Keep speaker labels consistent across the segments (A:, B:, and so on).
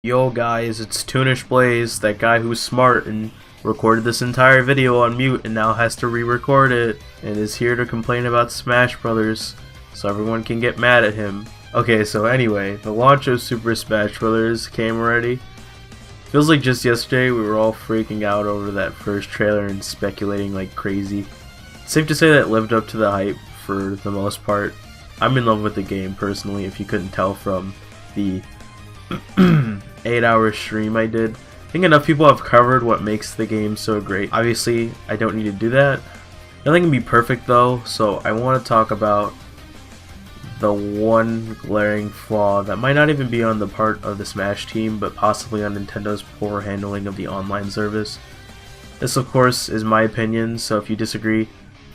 A: Yo guys, it's Toonish Blaze, that guy who's smart and recorded this entire video on mute and now has to re-record it and is here to complain about Smash Brothers so everyone can get mad at him. Okay, so anyway, the launch of Super Smash Brothers came already. Feels like just yesterday we were all freaking out over that first trailer and speculating like crazy. It's safe to say that it lived up to the hype for the most part. I'm in love with the game personally, if you couldn't tell from the 8-hour stream I did. I think enough people have covered what makes the game so great. Obviously, I don't need to do that. Nothing can be perfect though, so I want to talk about the one glaring flaw that might not even be on the part of the Smash team, but possibly on Nintendo's poor handling of the online service. This of course is my opinion, so if you disagree,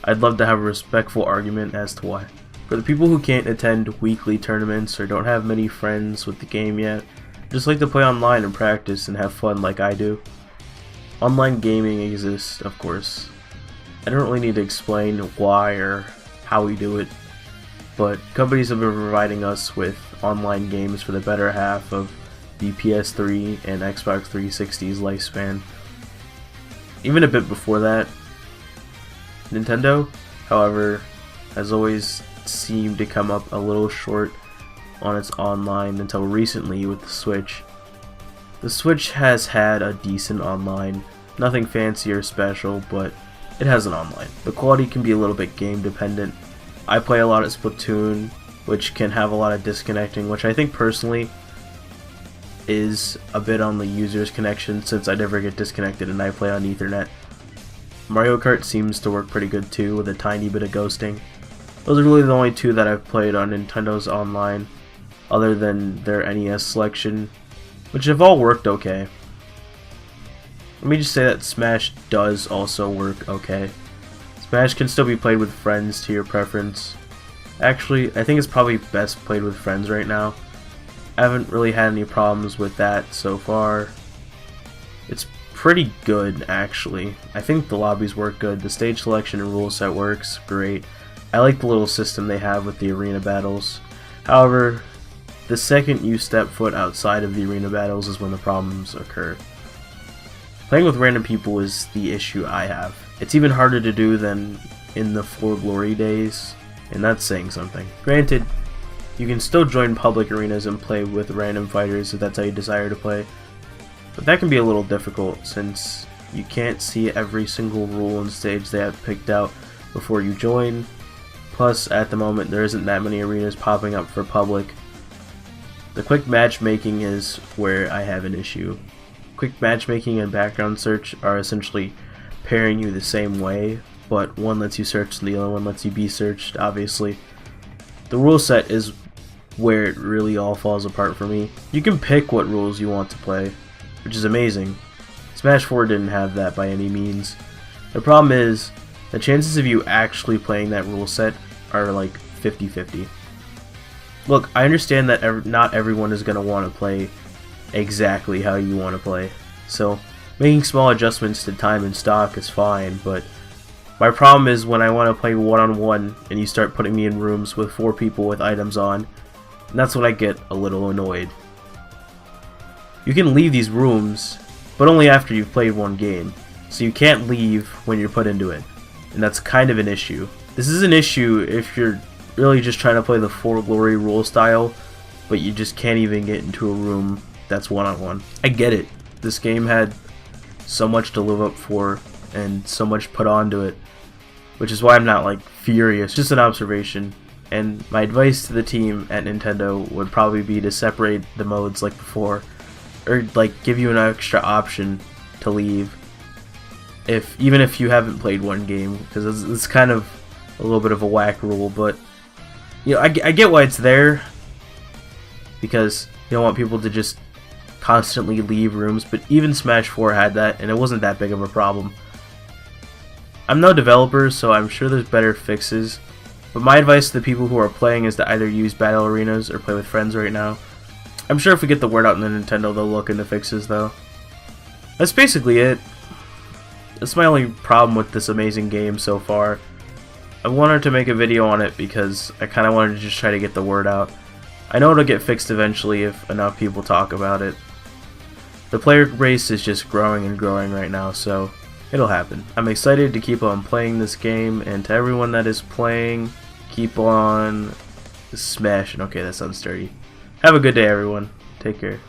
A: I'd love to have a respectful argument as to why. For the people who can't attend weekly tournaments or don't have many friends with the game yet, just like to play online and practice and have fun like I do. Online gaming exists, of course. I don't really need to explain why or how we do it, but companies have been providing us with online games for the better half of the PS3 and Xbox 360's lifespan. Even a bit before that. Nintendo, however, has always seemed to come up a little short on its online until recently with the Switch. The Switch has had a decent online, nothing fancy or special, but it has an online. The quality can be a little bit game dependent. I play a lot of Splatoon, which can have a lot of disconnecting, which I think personally is a bit on the user's connection since I never get disconnected and I play on Ethernet. Mario Kart seems to work pretty good too, with a tiny bit of ghosting. Those are really the only two that I've played on Nintendo's online, other than their NES selection, which have all worked okay. Let me just say that Smash does also work okay. Smash can still be played with friends to your preference. Actually, I think it's probably best played with friends right now. I haven't really had any problems with that so far. It's pretty good, actually. I think the lobbies work good, the stage selection and rule set works great. I like the little system they have with the arena battles. However, the second you step foot outside of the arena battles is when the problems occur. Playing with random people is the issue I have. It's even harder to do than in the For Glory days, and that's saying something. Granted, you can still join public arenas and play with random fighters if that's how you desire to play, but that can be a little difficult since you can't see every single rule and stage they have picked out before you join. Plus, at the moment, there isn't that many arenas popping up for public. The quick matchmaking is where I have an issue. Quick matchmaking and background search are essentially pairing you the same way, but one lets you search and the other one lets you be searched, obviously. The rule set is where it really all falls apart for me. You can pick what rules you want to play, which is amazing. Smash 4 didn't have that by any means. The problem is, the chances of you actually playing that rule set are like 50-50. Look, I understand that not everyone is going to want to play exactly how you want to play, so making small adjustments to time and stock is fine, but my problem is when I want to play one-on-one and you start putting me in rooms with 4 people with items on, and that's when I get a little annoyed. You can leave these rooms, but only after you've played one game, so you can't leave when you're put into it, and that's kind of an issue. This is an issue if you're really just trying to play the For Glory rule style, but you just can't even get into a room that's one-on-one. I get it. This game had so much to live up for and so much put onto it, which is why I'm not like furious, just an observation. And my advice to the team at Nintendo would probably be to separate the modes like before, or like give you an extra option to leave even if you haven't played one game, because it's kind of a little bit of a whack rule, but you know, I get why it's there, because you don't want people to just constantly leave rooms, but even Smash 4 had that, and it wasn't that big of a problem. I'm no developer, so I'm sure there's better fixes, but my advice to the people who are playing is to either use battle arenas or play with friends right now. I'm sure if we get the word out in the Nintendo, they'll look into fixes though. That's basically it. That's my only problem with this amazing game so far. I wanted to make a video on it because I kind of wanted to just try to get the word out. I know it'll get fixed eventually if enough people talk about it. The player base is just growing and growing right now, so it'll happen. I'm excited to keep on playing this game, and to everyone that is playing, keep on smashing. Okay, that sounds dirty. Have a good day, everyone. Take care.